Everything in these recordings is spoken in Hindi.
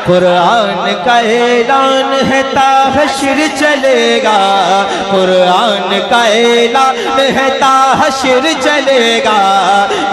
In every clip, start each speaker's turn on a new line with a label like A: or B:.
A: कुरान का ऐलान है ता हश्र चलेगा, कुरान का ऐलान है ता हश्र चलेगा।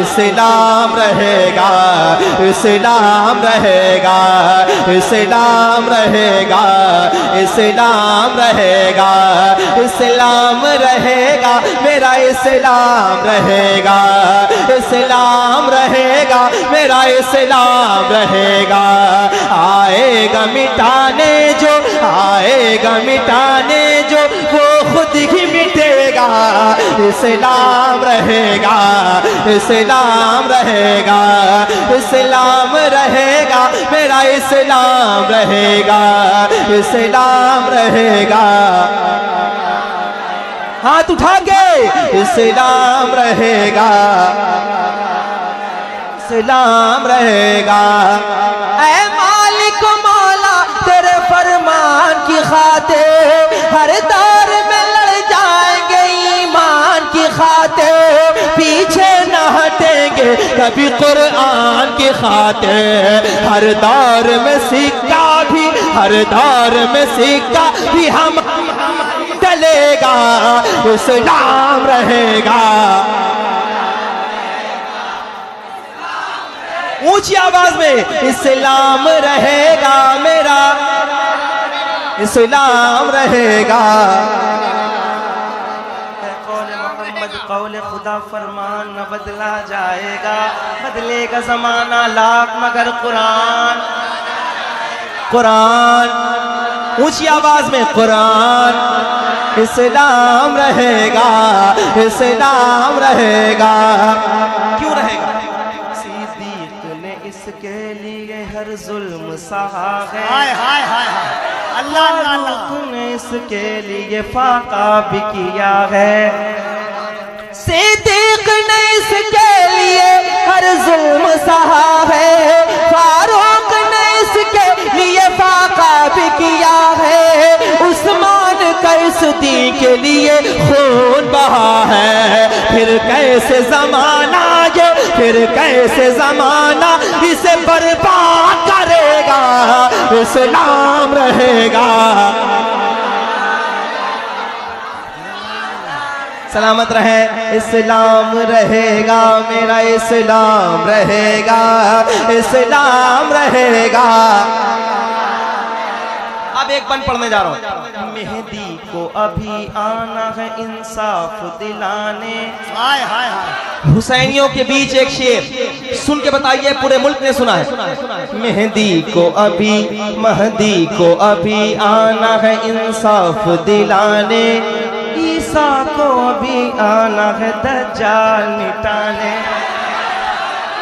A: इस्लाम रहेगा, इस्लाम रहेगा, इस्लाम रहेगा, इस्लाम रहेगा, इस्लाम रहेगा, मेरा इस्लाम रहेगा, इस्लाम रहेगा, मेरा इस्लाम रहेगा। आएगा मिटाने जो, आएगा मिटाने जो, वो खुद ही मिटेगा। इस्लाम रहेगा, इस्लाम रहेगा, इस्लाम रहेगा, मेरा इस्लाम रहेगा, इस्लाम रहेगा। हाथ उठा के इस्लाम रहेगा, इस्लाम रहेगा। ऐ मालिक मौला तेरे फरमान की खातिर हर दौर में लड़ जाएंगे ईमान की खातिर, पीछे न हटेंगे कभी कुरान की खातिर। हर दौर में सिक्का भी, हर दौर में सिक्का भी हम चलेगा। इस्लाम रहेगा। ऊंची आवाज में इस्लाम रहेगा, मेरा इस्लाम रहेगा। कौले खुदा फरमान न बदला जाएगा, बदलेगा जमाना लाख मगर कुरान, कुरान। ऊंची आवाज में कुरान। इस्लाम रहेगा, इस्लाम रहेगा। क्यों रहेगा? सिद्दीक ने इसके लिए हर जुल्म सहा है। हाय हाय हाय अल्लाह अल्लाह ने इसके लिए फाका भी किया है। सिद्दीक ने इसके लिए हर जुल्म सहा है, फारूक ने इसके लिए फाका भी किया है, उस्मान का इस दीन के लिए खून बहा है। फिर कैसे जमाना ये, फिर कैसे जमाना इसे बर्बाद करेगा। इस्लाम रहेगा। सलामत रहे। इस्लाम रहेगा, मेरा इस्लाम रहेगा, इस्लाम रहेगा। अब एक बंद पढ़ने जा रहा हूँ। मेहदी को अभी आना है इंसाफ दिलाने। हाय हाय हाय। हुसैनियों के बीच एक शेर सुन के बताइए, पूरे मुल्क ने सुना है। मेहदी को अभी, महदी को अभी आना है इंसाफ दिलाने, ईसा को अभी आना है दज्जाल मिटाने।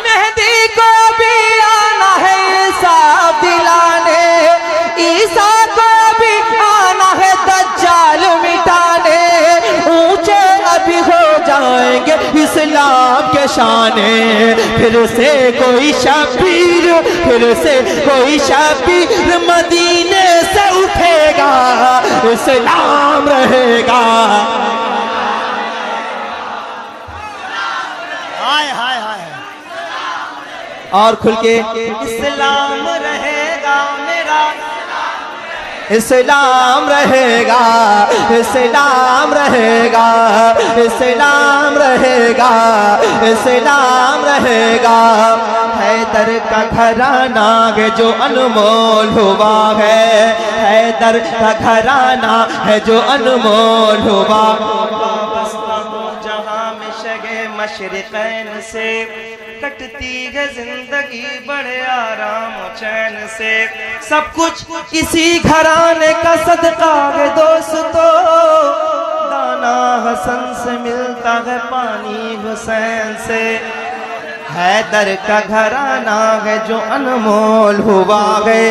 A: मेहदी को अभी आना है इंसाफ दिलाने, ईसा को अभी आना है दज्जाल मिटाने। ऊंचे अभी हो जाएंगे इस्लाम के शाने। फिर से कोई शबीर, फिर से कोई शबीर मदीने से उठेगा। इस्लाम रहेगा। हाय हाय हाय। और खुल के इस्लाम रहेगा, मेरा इस्लाम रहेगा, इस्लाम रहेगा, इस्लाम रहेगा, इस्लाम रहेगा। हैदर का घराना है जो अनमोल हुआ है, हैदर का घराना है जो अनमोल हुआ। जहाँ में शगे मशरिक़ैन से कटती है जिंदगी बड़े आराम चैन से। सब कुछ इसी घराने का सदका है दोस्तों। दाना हसन से मिलता है पानी हुसैन से। हैदर का घराना है जो अनमोल हुआ है।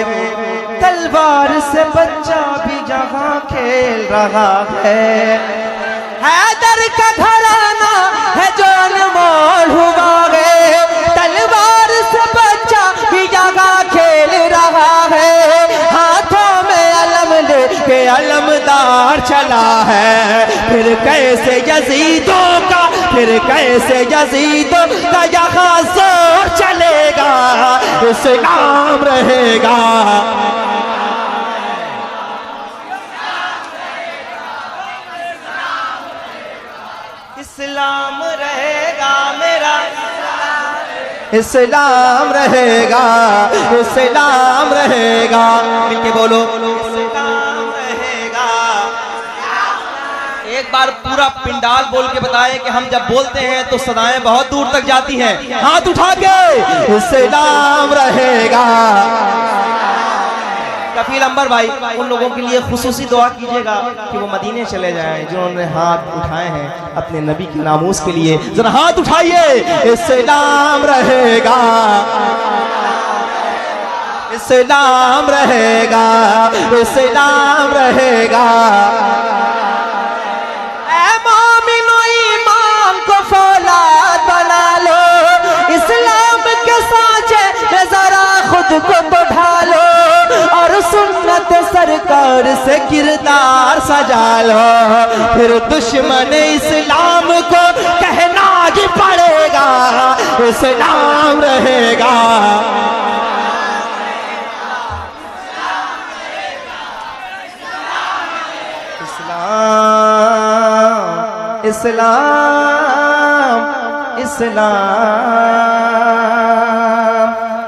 A: तलवार से बच्चा भी जहाँ खेल रहा है। हैदर का घराना है जो अनमोल हुआ है। तलवार से बच्चा भी जहाँ खेल रहा है। हाथों में अलम लेके अलमदार चला है। फिर कैसे यजीदों का, फिर कैसे यजीदों का यहाँ जोर चलेगा। इस्लाम रहेगा। इस्लाम रहेगा, इस्लाम रहेगा। मिलके बोलो, इस्लाम रहेगा। एक बार पूरा पिंडाल बोल के बताए कि हम जब बोलते हैं तो सदाएं बहुत दूर तक जाती हैं। हाथ उठा के इस्लाम रहेगा। कफील अंबर भाई, उन लोगों के लिए खुसूसी दुआ कीजिएगा कि वो मदीने चले जाएं जिन्होंने हाथ उठाए हैं अपने नबी के नामूस के लिए। जरा हाथ उठाइए, इस्लाम रहेगा, इस्लाम रहेगा, इस्लाम रहेगा। ऐ मोमिनो ईमान को फौलाद बना लो, इस्लाम के सांचे में जरा खुद को तो ढालो और सुन्नत सरकार से किरदार सजा लो। फिर दुश्मन इस्लाम को कहना ही पड़ेगा, इस्लाम रहेगा। इस्लाम, इस्लाम, इस्लाम,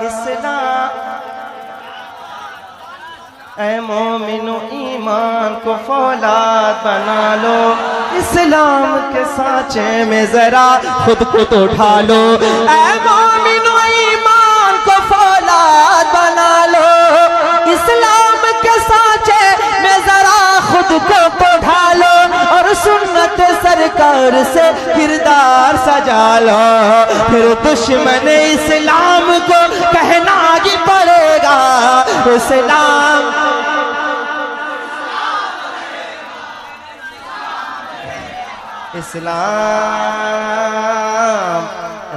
A: इस्लाम। ऐ मोमिनो ईमान को फौलाद बना लो, इस्लाम के सांचे में जरा खुद को तो ढालो। ऐ मोमिनो ईमान को फौलाद बना लो, इस्लाम के सांचे में जरा खुद को तो ढालो और सुन्नत सरकार से किरदार सजा लो। फिर दुश्मन इस्लाम को कहना ही पड़ेगा, इस्लाम। इस्लाम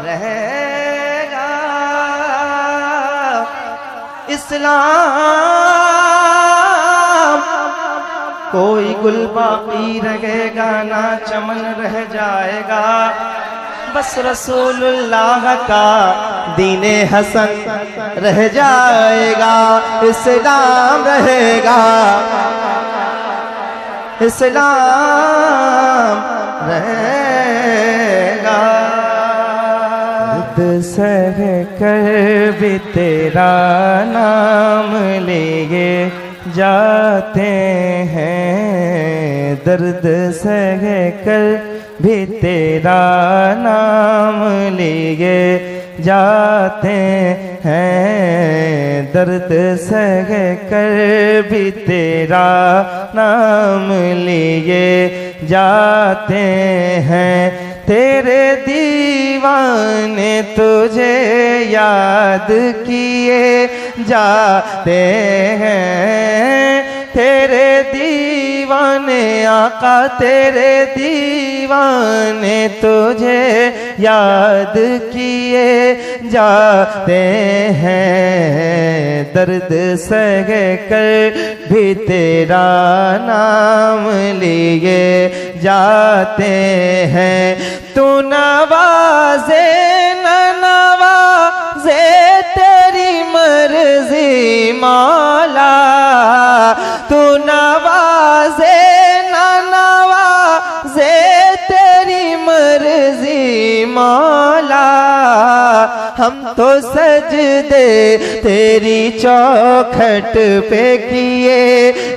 A: रहेगा, इस्लाम। कोई गुल बाकी रहेगा ना चमन रह जाएगा, बस रसूलुल्लाह का दीने हसन रह जाएगा। इस्लाम रहेगा, इस्लाम रहेगा। दर्द सह कर भी तेरा नाम लेंगे जाते हैं, दर्द सह कर भी तेरा नाम लेंगे जाते हैं, दर्द सह कर भी तेरा नाम लिए जाते हैं। तेरे दीवाने तुझे याद किए जाते हैं, तेरे दीवाने आका तेरे दीवाने तुझे याद किए जाते हैं, दर्द सह कर भी तेरा नाम लिए जाते हैं। तू नवाजे न नवाजे तेरी मर्जी मौला, तू नवाजे न नवाजे तेरी मर्जी मौला। हम तो सजदे तेरी चौखट पे किए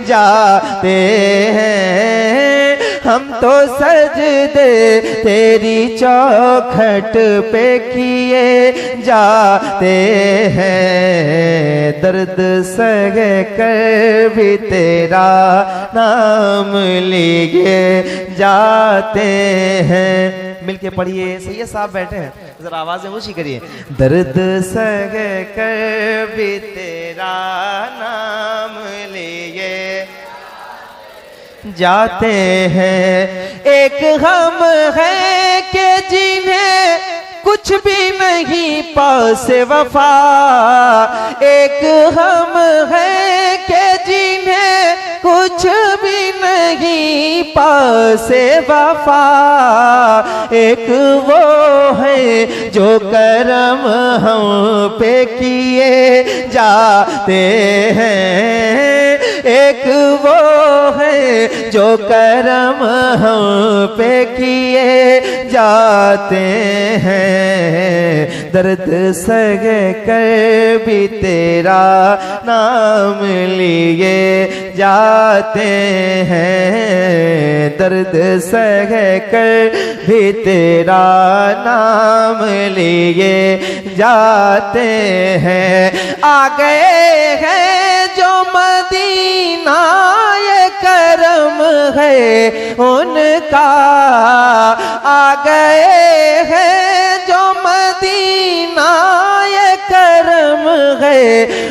A: जाते हैं, हम तो सजदे तेरी चौखट पे किए जाते हैं, दर्द सह कर भी तेरा नाम लिए जाते हैं। मिलके पढ़िए, सैयद साहब बैठे हैं, जरा आवाजें ऊंची करिए। दर्द सह कर भी तेरा नाम लिए जाते हैं। एक हम है कि जिन्हें कुछ भी नहीं पास वफा, एक हम है कि जिन्हें कुछ भी नहीं पास वफा, एक वो है जो करम हम पे किए जाते हैं, एक वो है
B: जो करम हम पे किए जाते हैं, दर्द सह कर भी तेरा नाम लिए जाते हैं, दर्द सह कर भी तेरा नाम लिए जाते हैं। आ गए हैं जो मदीना, ये करम है उनका। आ गए हैं जो मदीना, ये करम है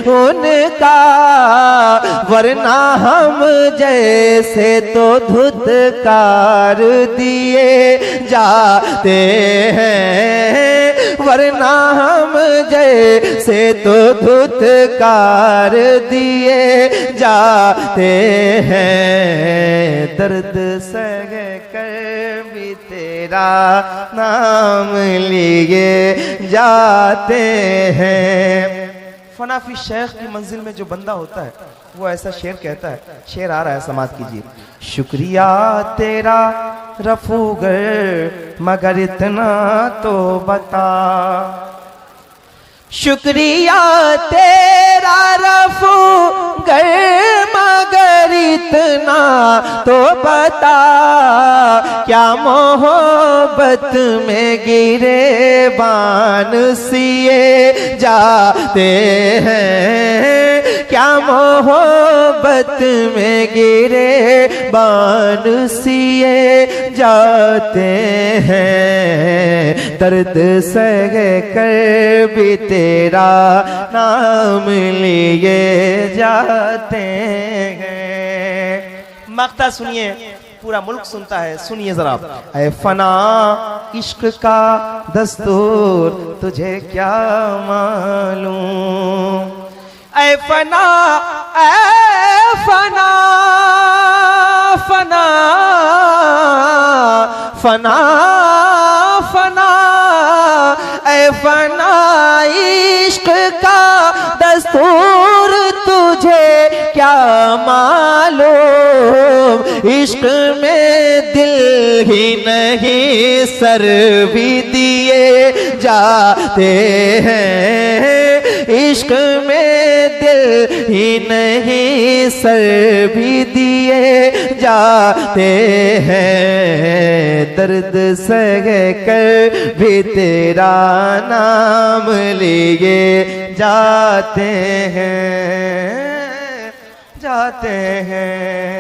B: उनका। वरना हम जैसे तो धुतकार दिए जाते हैं, वरना हम जैसे तो धुतकार दिए जाते हैं, दर्द सह कर भी तेरा नाम लिए जाते हैं।
A: फनाफी शेख की मंजिल में जो बंदा होता है वो ऐसा शेर कहता है, शेर आ रहा है, समाज कीजिए। शुक्रिया तेरा रफूगर मगर इतना तो बता,
B: शुक्रिया तेरा रफूगर मगर इतना तो बता, क्या मोहब्बत में गिरे बान सिए जाते हैं, क्या मोहब्बत में गिरे बान सिए जाते हैं, दर्द सह कर भी तेरा नाम लिए जाते हैं।
A: मक्ता सुनिए, पूरा मुल्क सुनता है, सुनिए जरा। ऐ फना इश्क का दस्तूर तुझे क्या मालूम, ऐ फना, ऐ फना, फना फना फना, ऐ फना इश्क का दस्तूर तुझे क्या मालूम, इश्क में दिल ही नहीं सर भी दिए जाते हैं, इश्क में दिल ही नहीं सर भी दिए जाते हैं, दर्द सह कर भी तेरा नाम लिए जाते हैं, जाते हैं।